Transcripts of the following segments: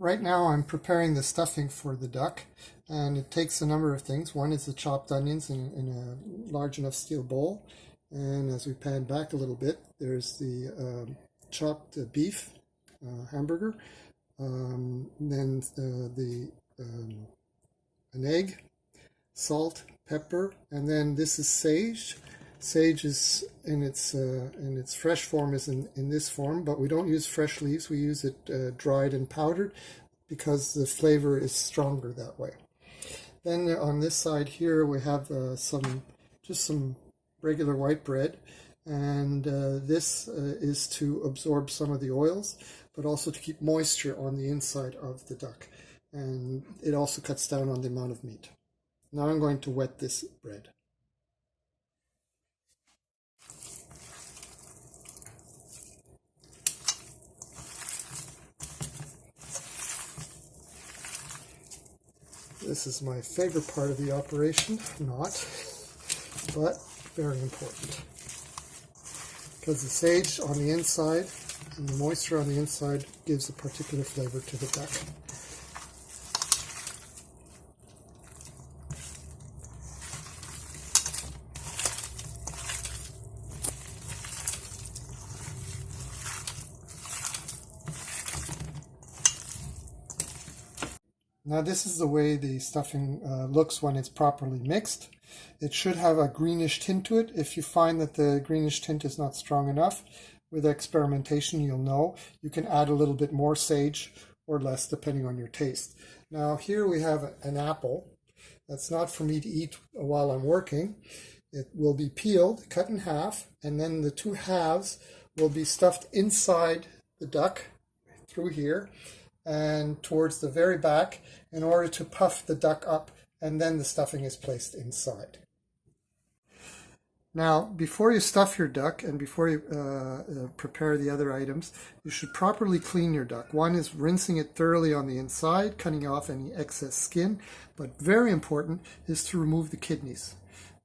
Right now I'm preparing the stuffing for the duck, and it takes a number of things. One is the chopped onions in a large enough steel bowl, and as we pan back a little bit, there's the chopped beef hamburger, then an egg, salt, pepper, and then this is sage. Sage is in its fresh form is in this form, but we don't use fresh leaves. We use it dried and powdered because the flavor is stronger that way. Then on this side here we have just some regular white bread, and this is to absorb some of the oils, but also to keep moisture on the inside of the duck, and it also cuts down on the amount of meat. Now I'm going to wet this bread. This is my favorite part of the operation, but very important, because the sage on the inside and the moisture on the inside gives a particular flavor to the duck. Now this is the way the stuffing looks when it's properly mixed. It should have a greenish tint to it. If you find that the greenish tint is not strong enough, with experimentation you'll know. You can add a little bit more sage or less depending on your taste. Now here we have an apple. That's not for me to eat while I'm working. It will be peeled, cut in half, and then the two halves will be stuffed inside the duck through here and towards the very back in order to puff the duck up, and then the stuffing is placed inside. Now, before you stuff your duck and before you prepare the other items, you should properly clean your duck. One is rinsing it thoroughly on the inside, cutting off any excess skin, but very important is to remove the kidneys.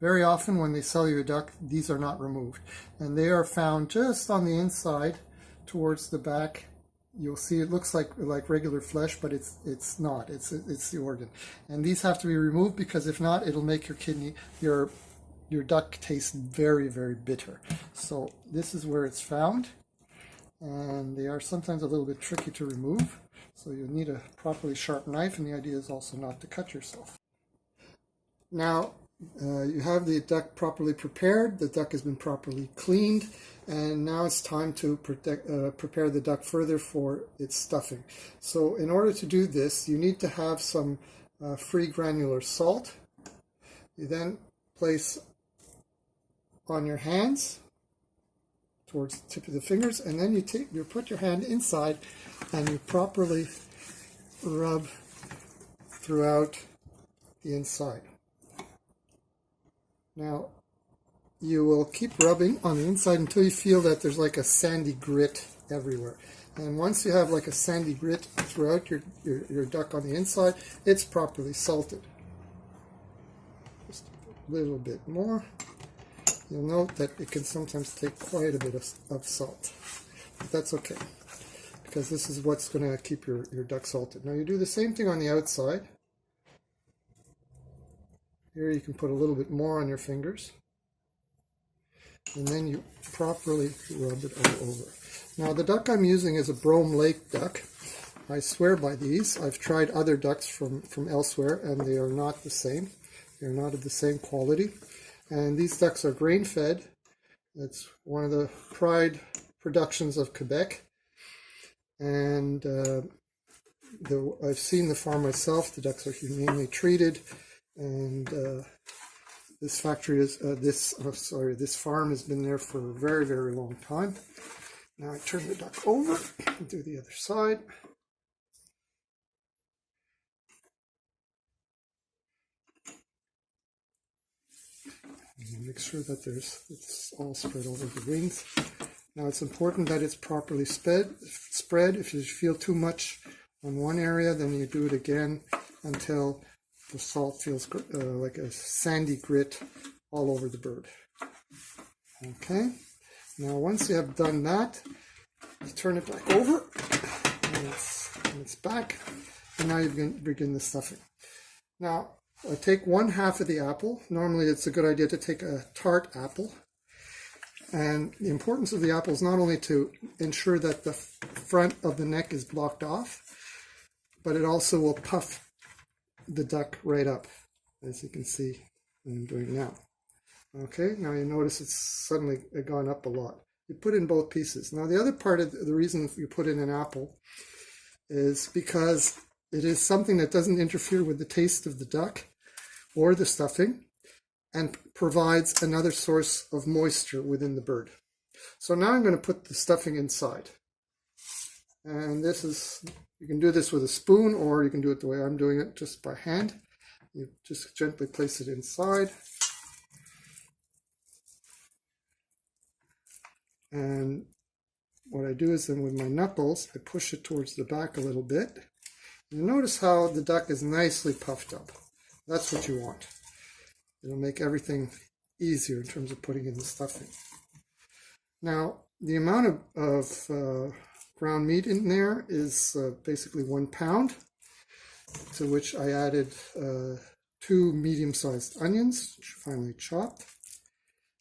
Very often when they sell you a duck, these are not removed, and they are found just on the inside towards the back. You'll see it looks like regular flesh, but it's not. It's the organ, and these have to be removed because if not, it'll make your duck taste very, very bitter. So this is where it's found, and they are sometimes a little bit tricky to remove. So you'll need a properly sharp knife, and the idea is also not to cut yourself. Now you have the duck properly prepared. The duck has been properly cleaned. And now it's time to prepare the duck further for its stuffing. So in order to do this, you need to have some free granular salt. You then place on your hands towards the tip of the fingers, and then you put your hand inside and you properly rub throughout the inside. Now, you will keep rubbing on the inside until you feel that there's like a sandy grit everywhere. And once you have like a sandy grit throughout your duck on the inside, it's properly salted. Just a little bit more. You'll note that it can sometimes take quite a bit of salt. But that's okay, because this is what's going to keep your duck salted. Now you do the same thing on the outside. Here you can put a little bit more on your fingers, and then you properly rub it all over. Now the duck I'm using is a Brome Lake duck. I swear by these. I've tried other ducks from elsewhere, and they are not the same. They're not of the same quality. And these ducks are grain-fed. It's one of the pride productions of Quebec. And I've seen the farm myself. The ducks are humanely treated. And this factory is this farm has been there for a very, very long time. Now I turn the duck over and do the other side. And make sure that it's all spread over the wings. Now it's important that it's properly spread. If you feel too much on one area, then you do it again until the salt feels like a sandy grit all over the bird. Okay, now once you have done that, you turn it back over, and it's and it's back. And now you begin the stuffing. Now, I take 1/2 of the apple. Normally it's a good idea to take a tart apple. And the importance of the apple is not only to ensure that the front of the neck is blocked off, but it also will puff the duck right up, as you can see I'm doing now. Okay, now you notice it's suddenly gone up a lot. You put in both pieces. Now the other part of the reason you put in an apple is because it is something that doesn't interfere with the taste of the duck or the stuffing and provides another source of moisture within the bird. So now I'm going to put the stuffing inside. And this is, you can do this with a spoon, or you can do it the way I'm doing it, just by hand. You just gently place it inside. And what I do is then with my knuckles, I push it towards the back a little bit. You notice how the duck is nicely puffed up. That's what you want. It'll make everything easier in terms of putting in the stuffing. Now, the amount of ground meat in there is basically 1 pound, to which I added 2 medium-sized onions, which are finely chopped,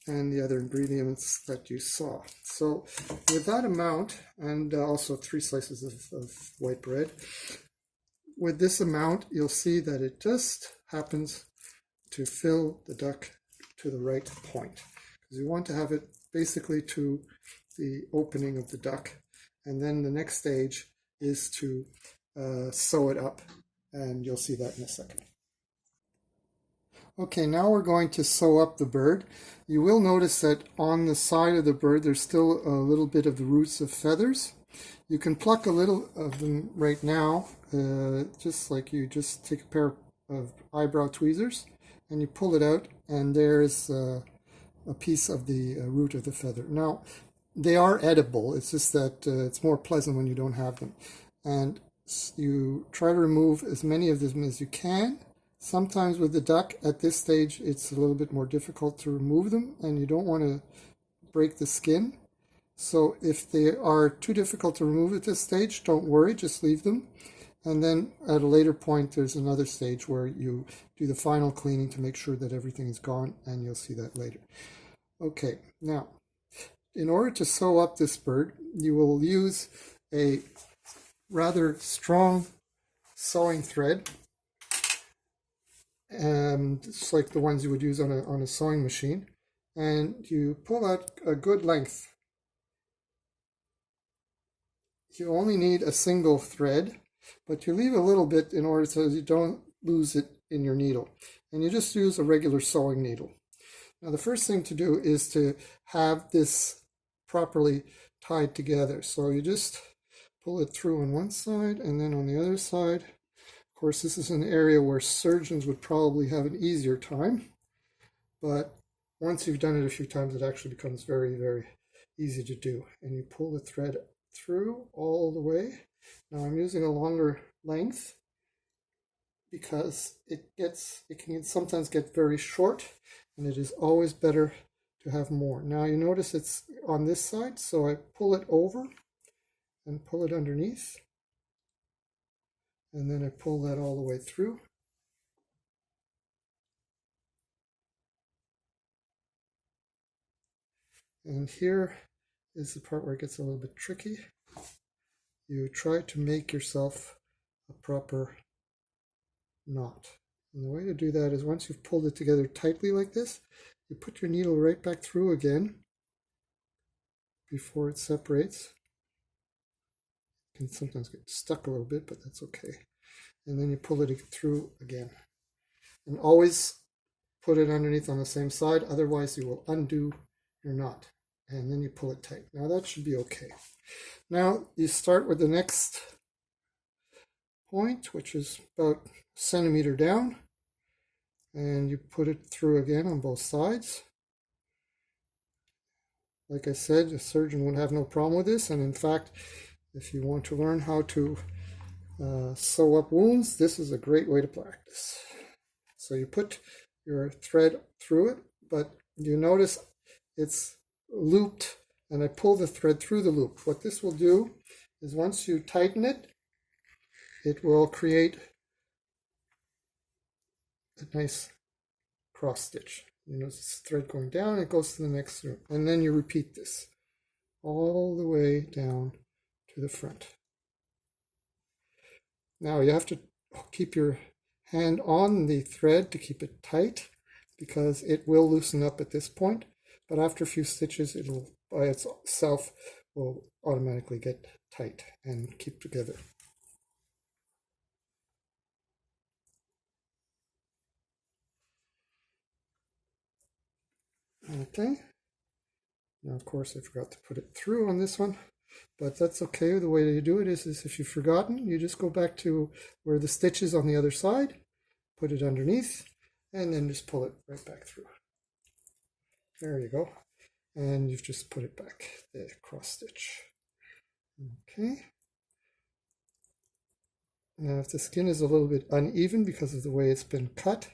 and the other ingredients that you saw. So with that amount, and also 3 slices of white bread, with this amount, you'll see that it just happens to fill the duck to the right point. Because you want to have it basically to the opening of the duck. And then the next stage is to sew it up. And you'll see that in a second. Okay, now we're going to sew up the bird. You will notice that on the side of the bird, there's still a little bit of the roots of feathers. You can pluck a little of them right now, just like you just take a pair of eyebrow tweezers and you pull it out, and there's a piece of the root of the feather. Now, they are edible, it's just that it's more pleasant when you don't have them. And you try to remove as many of them as you can. Sometimes with the duck, at this stage, it's a little bit more difficult to remove them, and you don't want to break the skin. So if they are too difficult to remove at this stage, don't worry, just leave them. And then at a later point, there's another stage where you do the final cleaning to make sure that everything is gone, and you'll see that later. Okay, now, in order to sew up this bird, you will use a rather strong sewing thread, just like the ones you would use on a sewing machine, and you pull out a good length. You only need a single thread, but you leave a little bit in order so you don't lose it in your needle. And you just use a regular sewing needle. Now the first thing to do is to have this properly tied together. So you just pull it through on one side and then on the other side. Of course, this is an area where surgeons would probably have an easier time, but once you've done it a few times, it actually becomes very, very easy to do. And you pull the thread through all the way. Now I'm using a longer length because it can sometimes get very short, and it is always better to have more. Now you notice it's on this side, so I pull it over and pull it underneath, and then I pull that all the way through. And here is the part where it gets a little bit tricky. You try to make yourself a proper knot. And the way to do that is once you've pulled it together tightly like this, you put your needle right back through again before it separates. It can sometimes get stuck a little bit, but that's okay. And then you pull it through again. And always put it underneath on the same side, otherwise you will undo your knot. And then you pull it tight. Now that should be okay. Now you start with the next point, which is about a centimeter down, and you put it through again on both sides. Like I said, a surgeon would have no problem with this, and in fact, if you want to learn how to sew up wounds, this is a great way to practice. So you put your thread through it, but you notice it's looped, and I pull the thread through the loop. What this will do is once you tighten it, it will create a nice cross stitch. You know, this thread going down, it goes to the next room. And then you repeat this all the way down to the front. Now you have to keep your hand on the thread to keep it tight because it will loosen up at this point. But after a few stitches, it'll by itself will automatically get tight and keep together. Okay. Now, of course, I forgot to put it through on this one, but that's okay. The way you do it is if you've forgotten, you just go back to where the stitch is on the other side, put it underneath, and then just pull it right back through. There you go. And you've just put it back, the cross stitch. Okay. Now, if the skin is a little bit uneven because of the way it's been cut,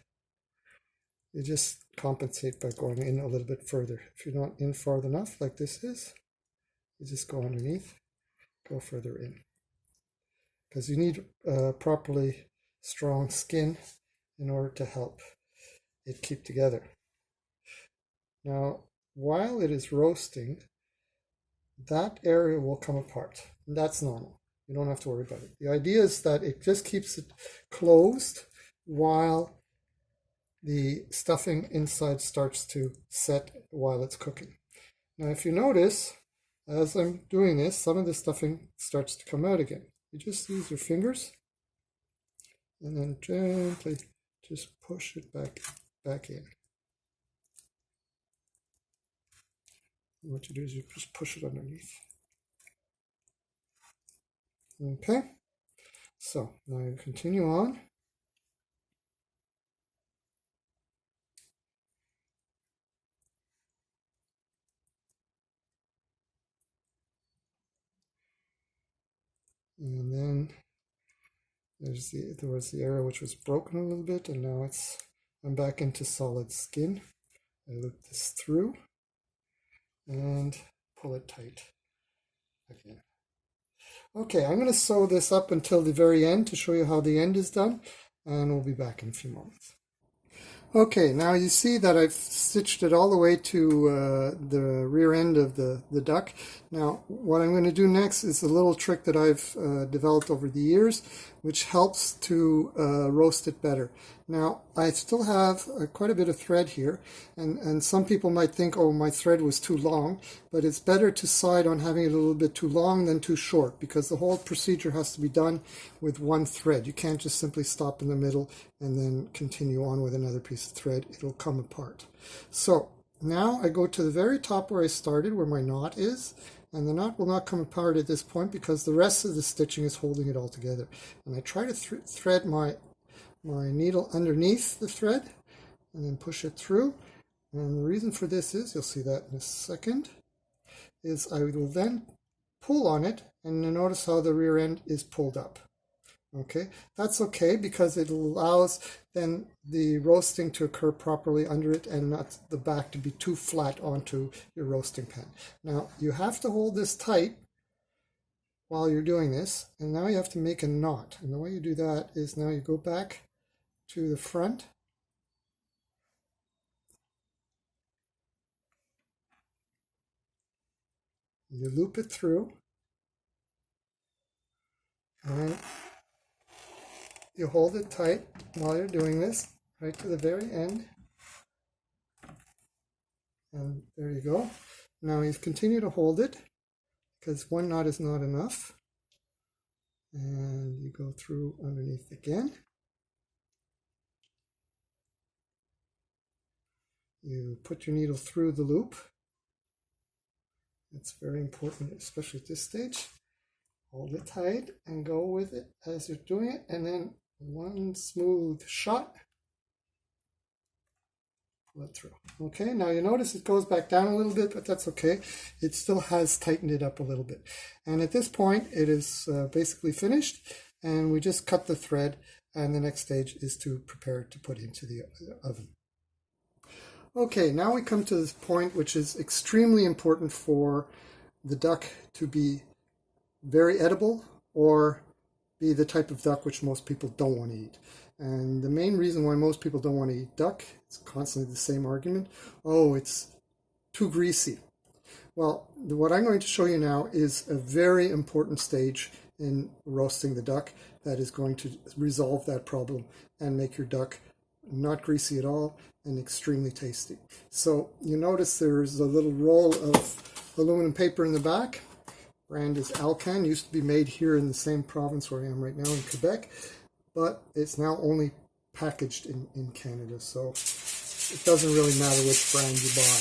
you just compensate by going in a little bit further. If you're not in far enough, like this is, you just go underneath, go further in. Because you need properly strong skin in order to help it keep together. Now, while it is roasting, that area will come apart. And that's normal. You don't have to worry about it. The idea is that it just keeps it closed while the stuffing inside starts to set while it's cooking. Now, if you notice, as I'm doing this, some of the stuffing starts to come out again. You just use your fingers and then gently just push it back in. And what you do is you just push it underneath. Okay, so now you continue on. And then there was the area which was broken a little bit, and now I'm back into solid skin. I loop this through and pull it tight again. Okay, I'm going to sew this up until the very end to show you how the end is done, and we'll be back in a few moments. Okay, now you see that I've stitched it all the way to the rear end of the duck. Now, what I'm going to do next is a little trick that I've developed over the years, which helps to roast it better. Now, I still have quite a bit of thread here, and some people might think, oh, my thread was too long, but it's better to side on having it a little bit too long than too short, because the whole procedure has to be done with one thread. You can't just simply stop in the middle and then continue on with another piece of thread. It'll come apart. So now I go to the very top where I started, where my knot is, and the knot will not come apart at this point because the rest of the stitching is holding it all together. And I try to thread my needle underneath the thread and then push it through. And the reason for this is, you'll see that in a second, is I will then pull on it, and you'll notice how the rear end is pulled up. Okay, that's okay because it allows then the roasting to occur properly under it and not the back to be too flat onto your roasting pan. Now, you have to hold this tight while you're doing this, and now you have to make a knot. And the way you do that is now you go back to the front, you loop it through, and you hold it tight while you're doing this, right to the very end. And there you go. Now you continue to hold it, because one knot is not enough. And you go through underneath again. You put your needle through the loop. It's very important, especially at this stage. Hold it tight and go with it as you're doing it, and then one smooth shot, pull it through. Okay, now you notice it goes back down a little bit, but that's okay. It still has tightened it up a little bit. And at this point, it is basically finished, and we just cut the thread, and the next stage is to prepare it to put into the oven. Okay, now we come to this point which is extremely important for the duck to be very edible or be the type of duck which most people don't want to eat. And the main reason why most people don't want to eat duck, it's constantly the same argument, oh, it's too greasy. Well, what I'm going to show you now is a very important stage in roasting the duck that is going to resolve that problem and make your duck not greasy at all and extremely tasty. So you notice there's a little roll of aluminum paper in the back. Brand is Alcan, used to be made here in the same province where I am right now in Quebec, but it's now only packaged in Canada, so it doesn't really matter which brand you buy.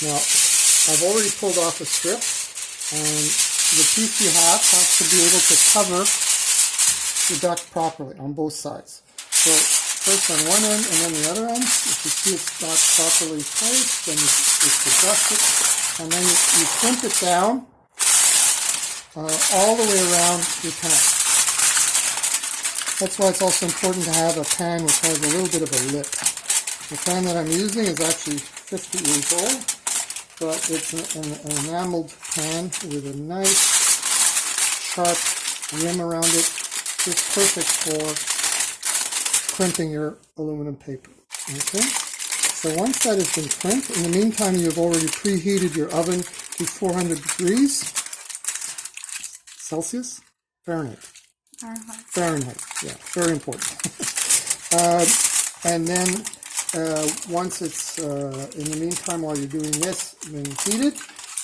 Now, I've already pulled off a strip, and the piece you have has to be able to cover the duck properly on both sides. So first on one end and then the other end. If you see it's not properly placed, then it's adjusted, and then you crimp it down all the way around your pan. That's why it's also important to have a pan which has a little bit of a lip. The pan that I'm using is actually 50 years old, but it's an enameled pan with a nice sharp rim around it. It's perfect for crimping your aluminum paper. Okay? So once that has been crimped, in the meantime you've already preheated your oven to 400 degrees Celsius? Fahrenheit. Fahrenheit, yeah, very important. And then once it's, in the meantime, while you're doing this, been heated,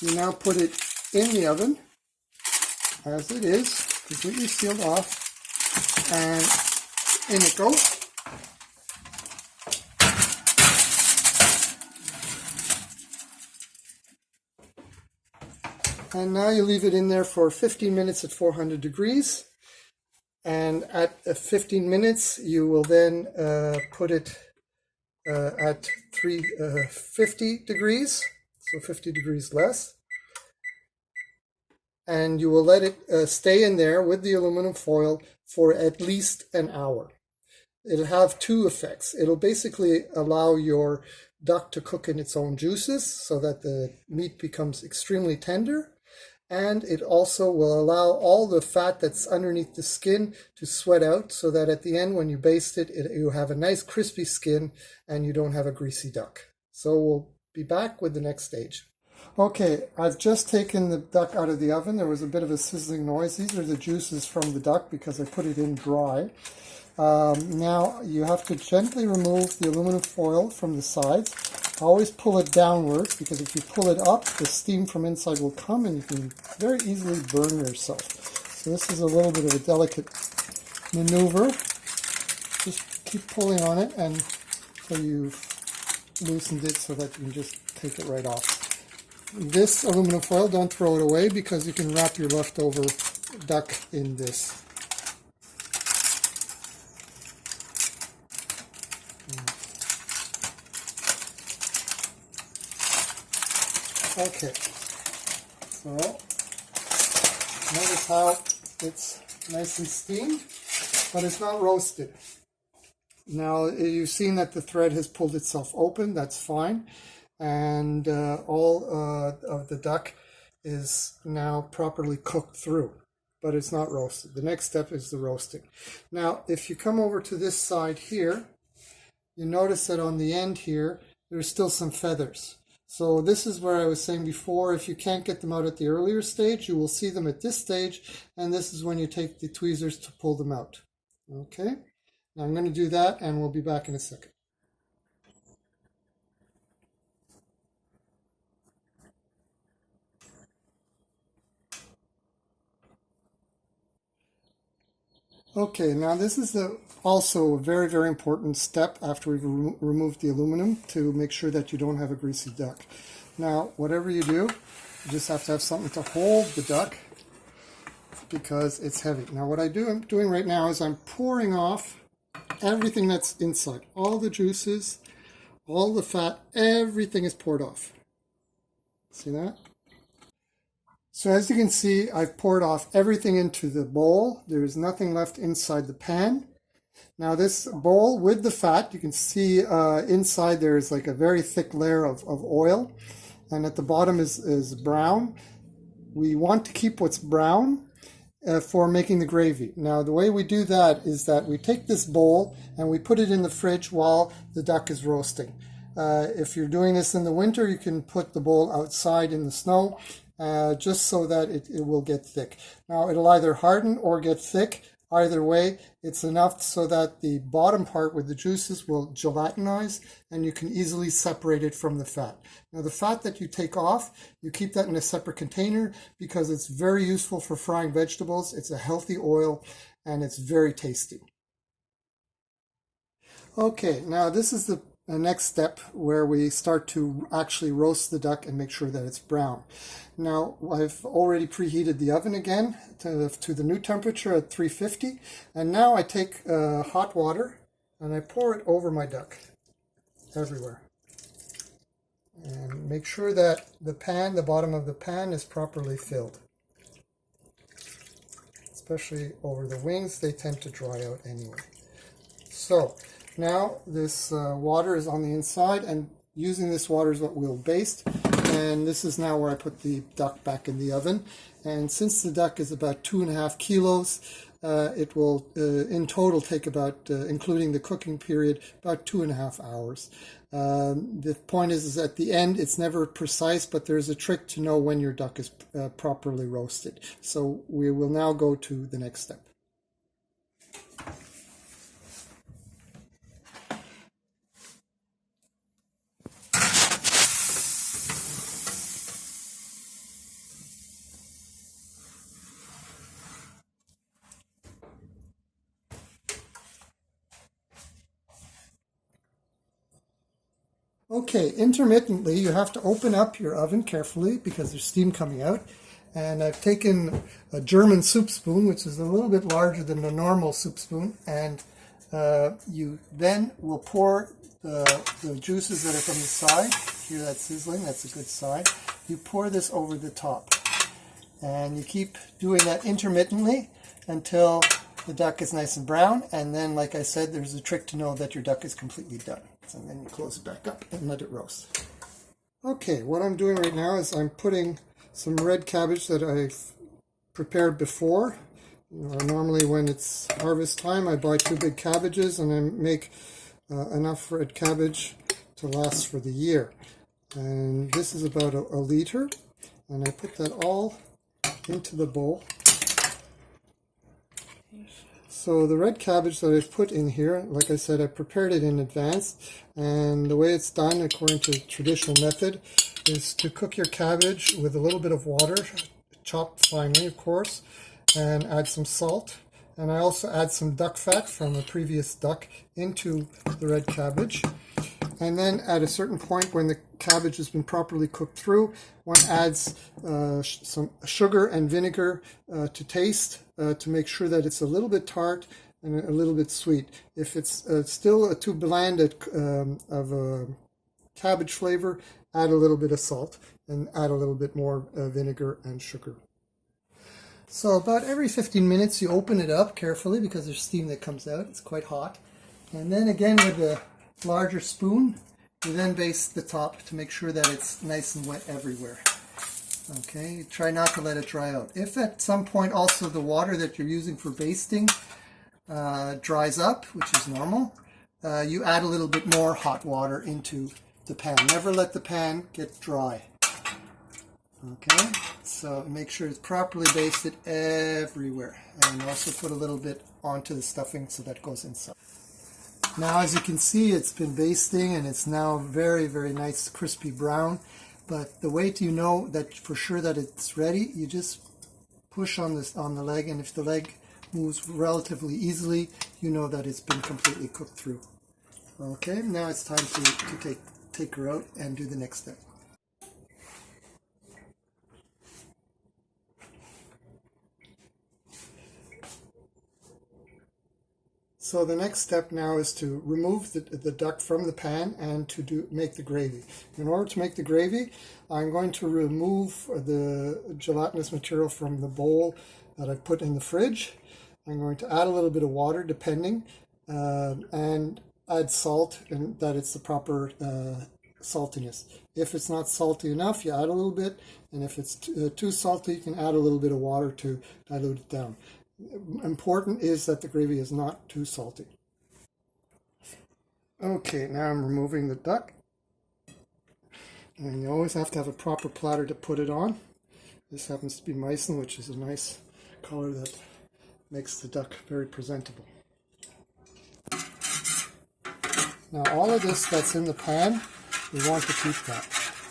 you now put it in the oven, as it is, completely sealed off, and in it goes. And now you leave it in there for 15 minutes at 400 degrees. And at 15 minutes, you will then put it at 350 degrees, so 50 degrees less. And you will let it stay in there with the aluminum foil for at least an hour. It'll have two effects. It'll basically allow your duck to cook in its own juices so that the meat becomes extremely tender. And it also will allow all the fat that's underneath the skin to sweat out so that at the end when you baste it, you have a nice crispy skin and you don't have a greasy duck. So we'll be back with the next stage. Okay, I've just taken the duck out of the oven. There was a bit of a sizzling noise. These are the juices from the duck because I put it in dry. Now you have to gently remove the aluminum foil from the sides. Always pull it downwards because if you pull it up, the steam from inside will come and you can very easily burn yourself. So this is a little bit of a delicate maneuver. Just keep pulling on it until you've loosened it so that you can just take it right off. This aluminum foil, don't throw it away because you can wrap your leftover duck in this. Okay, so notice how it's nice and steamed, but it's not roasted. Now you've seen that the thread has pulled itself open, that's fine, and all of the duck is now properly cooked through, but it's not roasted. The next step is the roasting. Now if you come over to this side here, you notice that on the end here, there's still some feathers. So this is where I was saying before, if you can't get them out at the earlier stage, you will see them at this stage, and this is when you take the tweezers to pull them out. Okay, now I'm going to do that, and we'll be back in a second. Okay, now this is also a very, very important step after we've removed the aluminum to make sure that you don't have a greasy duck. Now, whatever you do, you just have to have something to hold the duck because it's heavy. Now, what I'm doing right now is I'm pouring off everything that's inside. All the juices, all the fat, everything is poured off. See that? So as you can see, I've poured off everything into the bowl. There is nothing left inside the pan. Now this bowl with the fat, you can see inside there is like a very thick layer of oil, and at the bottom is brown. We want to keep what's brown, for making the gravy. Now, the way we do that is that we take this bowl and we put it in the fridge while the duck is roasting. If you're doing this in the winter, you can put the bowl outside in the snow, just so that it will get thick. Now, it'll either harden or get thick. Either way, it's enough so that the bottom part with the juices will gelatinize and you can easily separate it from the fat. Now, the fat that you take off, you keep that in a separate container because it's very useful for frying vegetables. It's a healthy oil and it's very tasty. Okay, now this is the next step where we start to actually roast the duck and make sure that it's brown. Now, I've already preheated the oven again to the new temperature at 350, and now I take hot water and I pour it over my duck everywhere. And make sure that the bottom of the pan is properly filled. Especially over the wings, they tend to dry out anyway. So, now this water is on the inside, and using this water is what we'll baste. And this is now where I put the duck back in the oven. And since the duck is about 2.5 kilos, it will in total take about, including the cooking period, about 2.5 hours. The point is at the end, it's never precise, but there's a trick to know when your duck is properly roasted. So we will now go to the next step. Okay, intermittently you have to open up your oven carefully because there's steam coming out. And I've taken a German soup spoon, which is a little bit larger than a normal soup spoon, and you then will pour the juices that are from the side. Hear that sizzling? That's a good sign. You pour this over the top. And you keep doing that intermittently until the duck is nice and brown. And then, like I said, there's a trick to know that your duck is completely done. And then you close it back up and let it roast. Okay, what I'm doing right now is I'm putting some red cabbage that I've prepared before. Normally when it's harvest time, I buy 2 big cabbages and I make enough red cabbage to last for the year. And this is about a liter. And I put that all into the bowl. So the red cabbage that I've put in here, like I said, I prepared it in advance, and the way it's done according to traditional method is to cook your cabbage with a little bit of water, chopped finely of course, and add some salt, and I also add some duck fat from a previous duck into the red cabbage. And then at a certain point when the cabbage has been properly cooked through, one adds some sugar and vinegar to taste to make sure that it's a little bit tart and a little bit sweet. If it's still too bland of a cabbage flavor, add a little bit of salt and add a little bit more vinegar and sugar. So about every 15 minutes you open it up carefully because there's steam that comes out. It's quite hot. And then again with a larger spoon, you then baste the top to make sure that it's nice and wet everywhere. Okay, try not to let it dry out. If at some point also the water that you're using for basting dries up, which is normal, you add a little bit more hot water into the pan. Never let the pan get dry. Okay, so make sure it's properly basted everywhere, and also put a little bit onto the stuffing so that goes inside. Now, as you can see, it's been basting and it's now very, very nice, crispy brown. But the way to know that for sure that it's ready, you just push on the leg, and if the leg moves relatively easily, you know that it's been completely cooked through. Okay, now it's time to take her out and do the next step. So the next step now is to remove the duck from the pan and to make the gravy. In order to make the gravy, I'm going to remove the gelatinous material from the bowl that I've put in the fridge. I'm going to add a little bit of water depending, and add salt, and that it's the proper saltiness. If it's not salty enough, you add a little bit, and if it's too salty, you can add a little bit of water to dilute it down. Important is that the gravy is not too salty. Okay, now I'm removing the duck. And you always have to have a proper platter to put it on. This happens to be Meissen, which is a nice color that makes the duck very presentable. Now all of this that's in the pan, we want to keep that.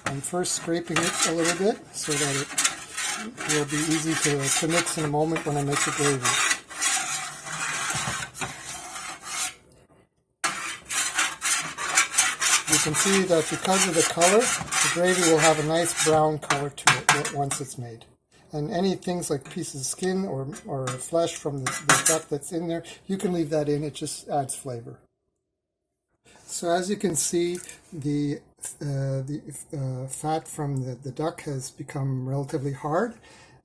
I'm first scraping it a little bit so that it will be easy to mix in a moment when I make the gravy. You can see that because of the color, the gravy will have a nice brown color to it once it's made. And any things like pieces of skin or flesh from the duck that's in there, you can leave that in, it just adds flavor. So as you can see, the fat from the duck has become relatively hard,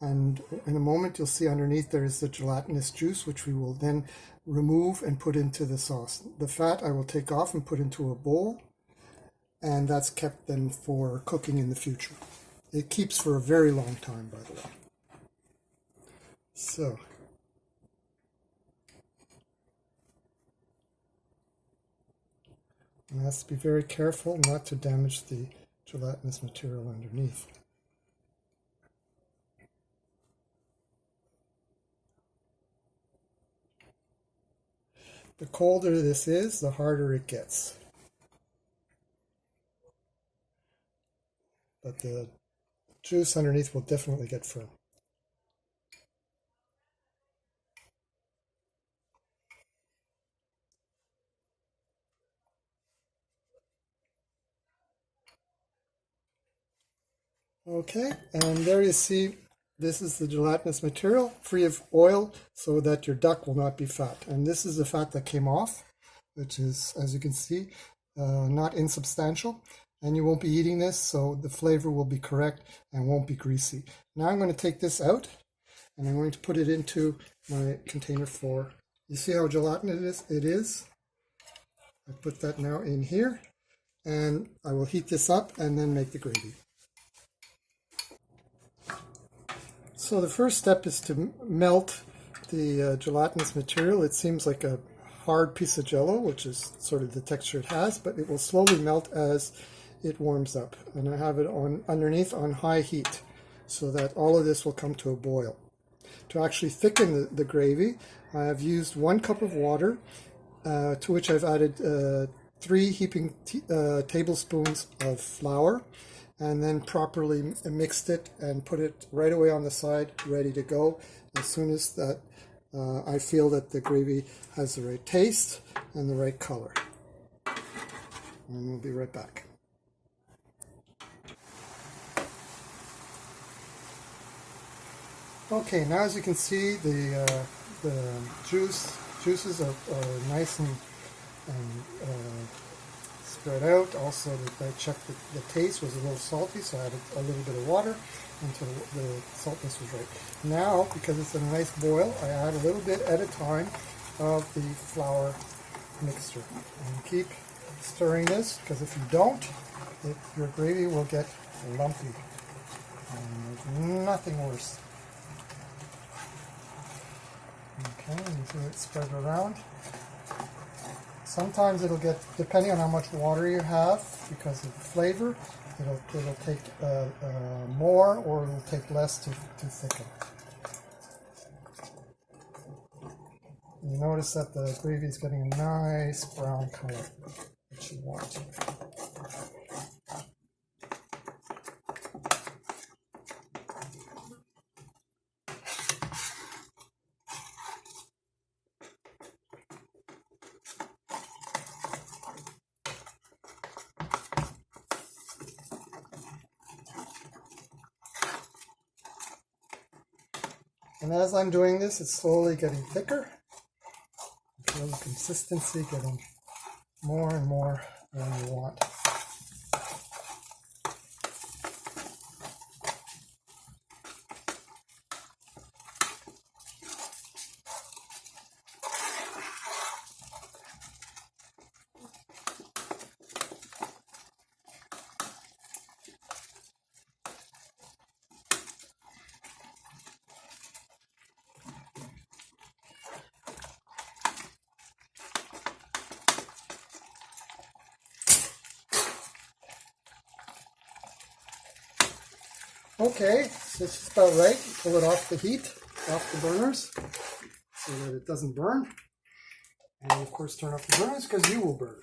and in a moment you'll see underneath there is the gelatinous juice, which we will then remove and put into the sauce. The fat I will take off and put into a bowl, and that's kept then for cooking in the future. It keeps for a very long time, by the way. So one has to be very careful not to damage the gelatinous material underneath. The colder this is, the harder it gets. But the juice underneath will definitely get firm. Okay, and there you see, this is the gelatinous material, free of oil, so that your duck will not be fat. And this is the fat that came off, which is, as you can see, not insubstantial. And you won't be eating this, so the flavor will be correct and won't be greasy. Now I'm going to take this out, and I'm going to put it into my container for, you see how gelatinous it is? I put that now in here, and I will heat this up and then make the gravy. So the first step is to melt the gelatinous material. It seems like a hard piece of jello, which is sort of the texture it has, but it will slowly melt as it warms up. And I have it on underneath on high heat so that all of this will come to a boil. To actually thicken the gravy, I have used 1 cup of water, to which I've added 3 heaping tablespoons of flour, and then properly mixed it and put it right away on the side, ready to go as soon as that I feel that the gravy has the right taste and the right color. And we'll be right back. Okay, now as you can see, the juices are nice and spread out. Also, I checked the taste was a little salty, so I added a little bit of water until the saltness was right. Now, because it's a nice boil, I add a little bit at a time of the flour mixture. And keep stirring this, because if you don't, your gravy will get lumpy. And there's nothing worse. Okay, you see it spread around. Sometimes it'll get, depending on how much water you have, because of the flavor, it'll take more or it'll take less to thicken. You notice that the gravy is getting a nice brown color, which you want. And as I'm doing this, it's slowly getting thicker. You feel the consistency getting more and more than you want. Okay, this is about right. Pull it off the heat, off the burners, so that it doesn't burn. And of course turn off the burners because you will burn.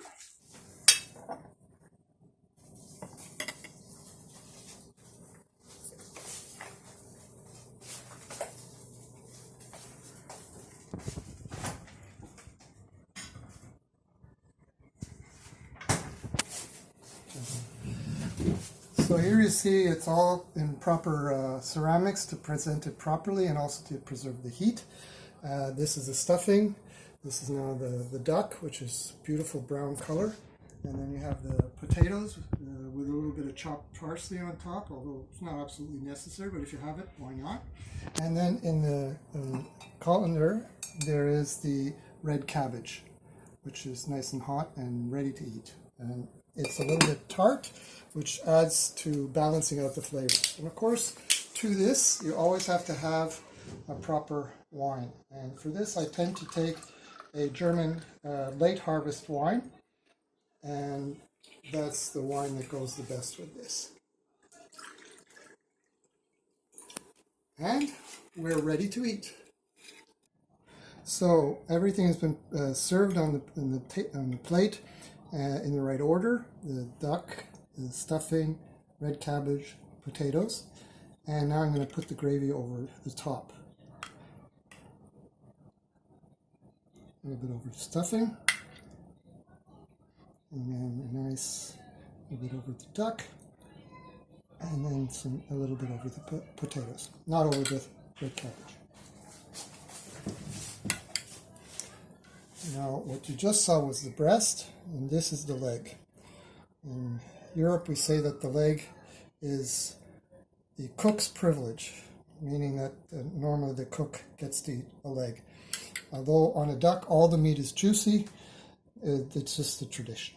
So here you see it's all in proper ceramics to present it properly and also to preserve the heat. This is the stuffing. This is now the duck, which is beautiful brown color. And then you have the potatoes with a little bit of chopped parsley on top, although it's not absolutely necessary, but if you have it, why not? And then in the colander, there is the red cabbage, which is nice and hot and ready to eat. And it's a little bit tart, which adds to balancing out the flavors. And of course, to this, you always have to have a proper wine. And for this, I tend to take a German late harvest wine. And that's the wine that goes the best with this. And we're ready to eat. So everything has been served on the plate in the right order. The duck, the stuffing, red cabbage, potatoes. And now I'm going to put the gravy over the top. A little bit over the stuffing. And then a nice little bit over the duck. And then a little bit over the potatoes. Not over the red cabbage. Now, what you just saw was the breast, and this is the leg. In Europe, we say that the leg is the cook's privilege, meaning that normally the cook gets to eat a leg. Although on a duck, all the meat is juicy, it's just the tradition.